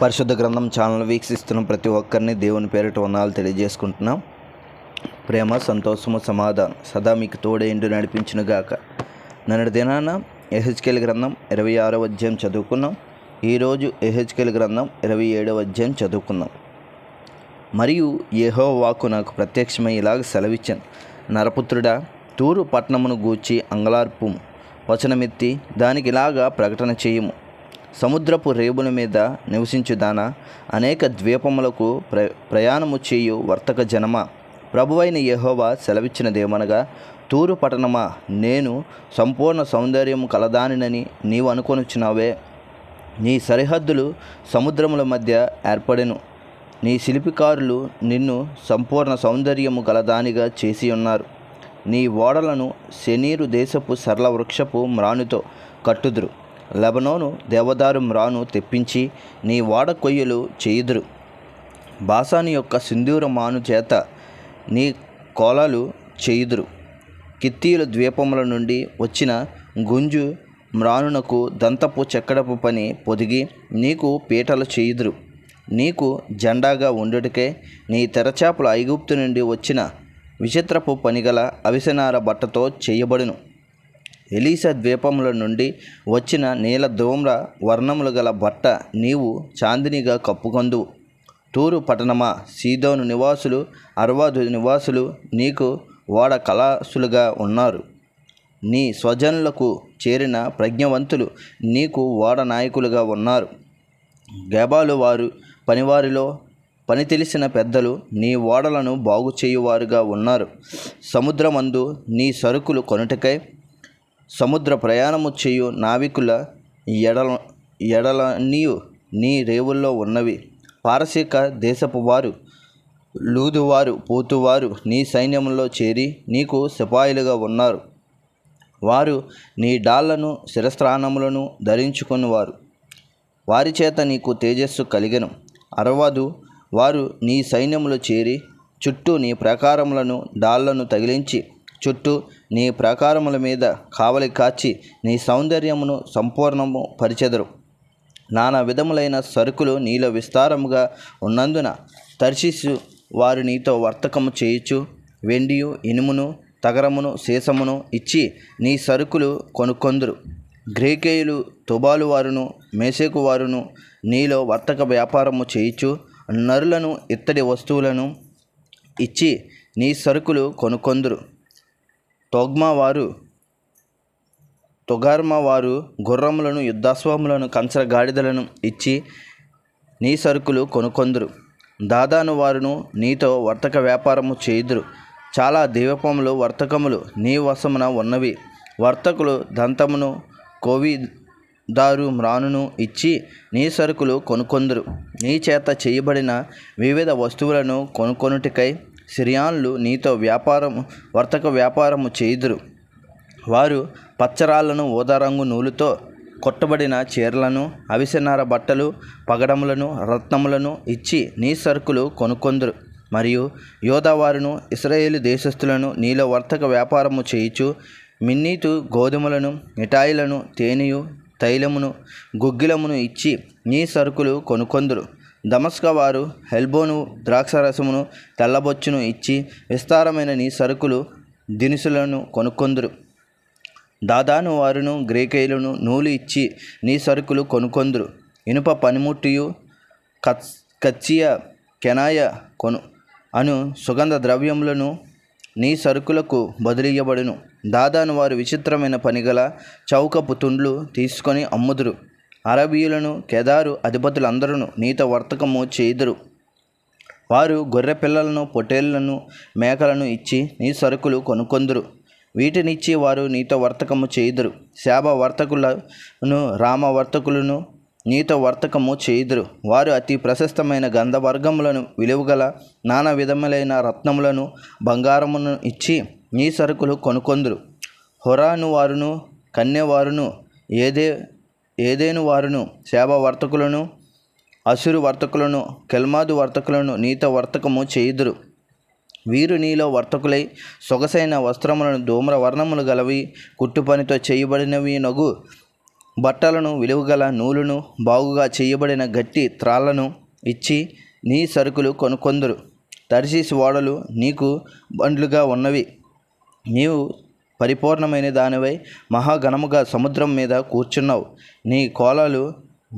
పరిశుద్ధ గ్రంథం ఛానల్ వీక్షిస్తున్న ప్రతి ఒక్కరిని దేవుని పేరిట వందనాలు తెలియజేసుకుంటున్నాం. ప్రేమ, సంతోషము, సమాధానం సదా మీకు తోడేండు నడిపించునుగాక. నిన్నటి దినాన యెహెజ్కేలు గ్రంథం 26వ అధ్యాయం చదువుకున్నాం. ఈరోజు యెహెజ్కేలు గ్రంథం 27వ అధ్యాయం చదువుకున్నాం. మరియు యెహోవా వాక్కు నాకు ప్రత్యక్షమై ఇలాగ సెలవిచ్చాను, నరపుత్రుడా, తూరు పట్టణమును గూర్చి అంగలార్పుము, వచనమెత్తి దానికి ఇలాగా ప్రకటన చేయుము. సముద్రపు రేవుల మీద నివసించుదానా, అనేక ద్వీపములకు ప్రయాణము చేయు వర్తక జనమా, ప్రభువైన యెహోవా సెలవిచ్చినదేమనగా, తూరు పట్టణమా, నేను సంపూర్ణ సౌందర్యము కలదానినని నీవు అనుకొనుచున్నావే. నీ సరిహద్దులు సముద్రముల మధ్య ఏర్పడెను. నీ శిల్పికారులు నిన్ను సంపూర్ణ సౌందర్యము గలదానిగా చేసి ఉన్నారు. నీ ఓడలను శనీరు దేశపు సరళ వృక్షపు మ్రానుతో కట్టుదురు. లెబనోను దేవదారు మ్రాను తెప్పించి నీ ఓడ కొయ్యలు చేయుదురు. బాసాను యొక్క సింధూర మాను చేత నీ కోలాలు చేయుదురు. కిత్తీయుల ద్వీపముల నుండి వచ్చిన గుంజు మ్రానునకు దంతపు చెక్కడపు పని పొదిగి నీకు పీటలు చేయుదురు. నీకు జెండాగా ఉండుటకే నీ తెరచాపలు ఐగుప్తు నుండి వచ్చిన విచిత్రపు పనిగల అవిసెనార బట్టతో చేయబడును. ఎలీసా ద్వీపముల నుండి వచ్చిన నీల ధూమ్ర వర్ణములు గల బట్ట నీవు చాందినిగా కప్పుకొందువు. తూరు పట్టణమా, సీదోను నివాసులు, అర్వాదు నివాసులు నీకు ఓడ కళాసులుగా ఉన్నారు. నీ స్వజనులకు చేరిన ప్రజ్ఞవంతులు నీకు ఓడ నాయకులుగా ఉన్నారు. గెబాలు వారు పనివారిలో పని తెలిసిన పెద్దలు నీ ఓడలను బాగు చేయువారుగా ఉన్నారు. సముద్రమందు నీ సరుకులు కొనుటకై సముద్ర ప్రయాణము చేయు నావికుల ఎడలనియు నీ రేవుల్లో ఉన్నవి. పారసీక దేశపు వారు, లూదువారు, పూతువారు నీ సైన్యంలో చేరి నీకు సిపాయిలుగా ఉన్నారు. వారు నీ డాళ్లను శిరస్త్రాణములను ధరించుకునివారు. వారి చేత నీకు తేజస్సు కలిగెను. అరవదు వారు నీ సైన్యములో చేరి చుట్టూ నీ ప్రాకారములను డాళ్లను తగిలించి చుట్టూ నీ ప్రాకారముల మీద కావలి కాచి నీ సౌందర్యమును సంపూర్ణము పరిచెదరు. నానా విధములైన సరుకులు నీలో విస్తారముగా ఉన్నందున తర్షీసు వారు నీతో వర్తకము చేయుచు వెండియు, ఇనుమును, తగరమును, సీసమును ఇచ్చి నీ సరుకులు కొనుక్కొందురు. గ్రీకేయులు, తుబాలు వారును, మేషేకు వారును నీలో వర్తక వ్యాపారము చేయుచు నరులను, ఇత్తడి వస్తువులను ఇచ్చి నీ సరుకులు కొనుక్కొందురు. తొగార్మా వారు గుర్రములను, యుద్ధాశ్వములను, కంచర గాడిదలను ఇచ్చి నీ సరుకులు కొనుక్కొందురు. దాదాను వారును నీతో వర్తక వ్యాపారము చేయుదురు. చాలా ద్వీపములు వర్తకములు నీ వశమున ఉన్నవి. వర్తకులు దంతమును, కోవిదారు మ్రానును ఇచ్చి నీ సరుకులు కొనుక్కొందురు. నీ చేత చేయబడిన వివిధ వస్తువులను కొనుక్కొనుటకై సిరియాన్లు నీతో వర్తక వ్యాపారము చేయుదురు. వారు పచ్చరాళ్లను, ఊదారంగు నూలుతో కొట్టబడిన చీరలను, అవిసెనార బట్టలు, పగడములను, రత్నములను ఇచ్చి నీ సరుకులు కొనుక్కొందురు. మరియు యోధావారును, ఇశ్రాయేలు దేశస్థులను నీలో వర్తక వ్యాపారము చేయుచు మిన్నీతు గోధుమలను, మిఠాయిలను, తేనెయు, తైలమును, గుగ్గిలమును ఇచ్చి నీ సరుకులు కొనుక్కొందురు. దమస్క వారు హెల్బోను ద్రాక్షరసమును, తెల్లబొచ్చును ఇచ్చి విస్తారమైన నీ సరుకులు దినుసులను కొనుక్కొందురు. దాదాను వారును, గ్రీకేయులను నూలు ఇచ్చి నీ సరుకులు కొనుక్కొందురు. ఇనుప పనిముట్టియు, కచ్చియ, కెనాయ అను సుగంధ ద్రవ్యములను నీ సరుకులకు బదులియ్యబడును. దాదాను వారు విచిత్రమైన పనిగల చౌకపు తుండ్లు తీసుకొని అమ్ముదురు. అరబీయులను, కేదారు అధిపతులందరూ నీతో వర్తకము చేయుదురు. వారు గొర్రె పిల్లలను, పొట్టేళ్లను, మేకలను ఇచ్చి నీ సరుకులు కొనుక్కొందురు. వీటినిచ్చి వారు నీతో వర్తకము చేయుదురు. శాబ వర్తకులను, రామ వర్తకులను నీతో వర్తకము చేయుదురు. వారు అతి ప్రశస్తమైన గంధవర్గములను, విలువగల నానా విధములైన రత్నములను, బంగారమును ఇచ్చి నీ సరుకులు కొనుక్కొందురు. హొరాను వారును, కన్యవారును, ఏదేను వారును, శాబ వర్తకులను, అసురు వర్తకులను, కెల్మాదు వర్తకులను నీతో వర్తకము చేయుదురు. వీరు నీలో వర్తకులై సొగసైన వస్త్రములను, ధూమ్ర వర్ణములు గలవి, కుట్టుపనితో చేయబడినవి నగు బట్టలను, విలువగల నూలును, బాగుగా చేయబడిన గట్టి త్రాళ్లను ఇచ్చి నీ సరుకులు కొనుకొందురు. తర్షీసు ఓడలు నీకు బండ్లుగా ఉన్నవి. నీవు పరిపూర్ణమైన దానివై మహాఘనముగా సముద్రం మీద కూర్చున్నావు. నీ కోలలు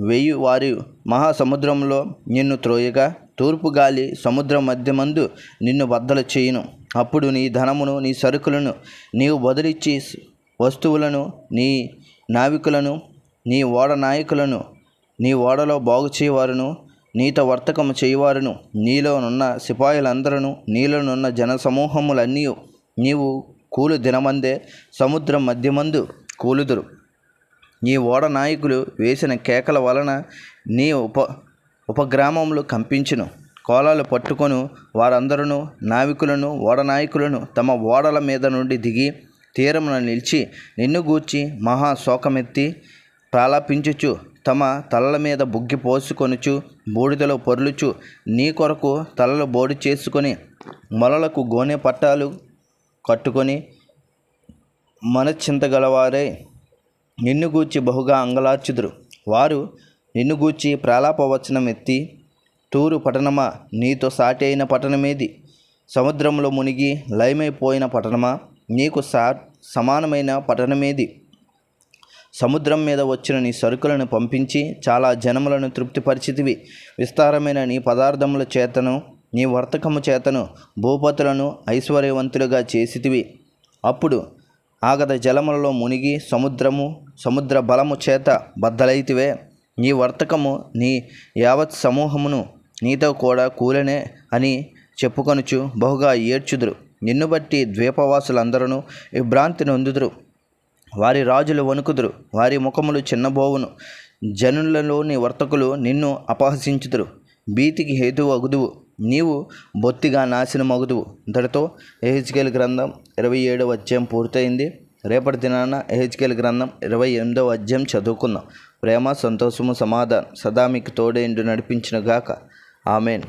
వెయ్యి వారి మహాసముద్రంలో నిన్ను త్రోయగా, తూర్పు గాలి సముద్రం మధ్యమందు నిన్ను బద్దలు చేయును. అప్పుడు నీ ధనమును, నీ సరుకులను నీవు బదులిచ్చి వస్తువులను, నీ నావికులను, నీ ఓడ నాయకులను, నీ ఓడలో బాగు చేయవారును, నీతో వర్తకము చేయవారును, నీలోనున్న సిపాయిలందరూ, నీలోనున్న జనసమూహములన్నీ నీవు కూలు దినమందే సముద్రం మధ్యమందు కూలుదురు. నీ ఓడ నాయకులు వేసిన కేకల వలన నీ ఉపగ్రామములు కంపించును. కోలాలు పట్టుకొను వారందరూ, నావికులను, ఓడ నాయకులను తమ ఓడల మీద నుండి దిగి తీరమున నిలిచి నిన్ను గూర్చి మహాశోకమెత్తి ప్రాలాపించుచు తమ తలల మీద బుగ్గి పోసుకొనుచు బూడిదలో పొర్లుచు నీ కొరకు తలలు బోడి చేసుకొని మొలలకు గోనె పట్టాలు కట్టుకొని మనశ్చింతగలవారై నిన్ను గూర్చి బహుగా అంగలార్చుదురు. వారు నిన్ను గూర్చి ప్రాలాపవచనం ఎత్తి, తూరు పట్టణమా, నీతో సాటి అయిన పట్టణమేది? సముద్రంలో మునిగి లయమైపోయిన పట్టణమా, నీకు సమానమైన పట్టణమేది? సముద్రం మీద వచ్చిన నీ సరుకులను పంపించి చాలా జనములను తృప్తిపరిచితివి. విస్తారమైన నీ పదార్థముల చేతను, నీ వర్తకము చేతను భూపతులను ఐశ్వర్యవంతులుగా చేసితివి. అప్పుడు ఆగద జలములలో మునిగి సముద్ర బలము చేత బద్దలైతివే. నీ వర్తకము, నీ యావత్ సమూహమును నీతో కూడా కూలనే అని చెప్పుకొనుచు బహుగా ఏడ్చుదురు. నిన్ను బట్టి ద్వీపవాసులందరూ విభ్రాంతి నొందుదురు. వారి రాజులు వణుకుదురు, వారి ముఖములు చిన్నబోవును. జనులలోని వర్తకులు నిన్ను అపహసించుదురు. భీతికి హేతువు అగుదువు, నీవు బొత్తిగా నాశనమగుదువు. ఇంతటితో యెహెజ్కేలు గ్రంథం 27వ అధ్యాయం పూర్తయింది. రేపటి దినాన యెహెజ్కేలు గ్రంథం 28వ అధ్యాయం చదువుకుందాం. ప్రేమ, సంతోషము, సమాధానం సదా మీకు తోడేండు నడిపించును గాక. ఆమెన్.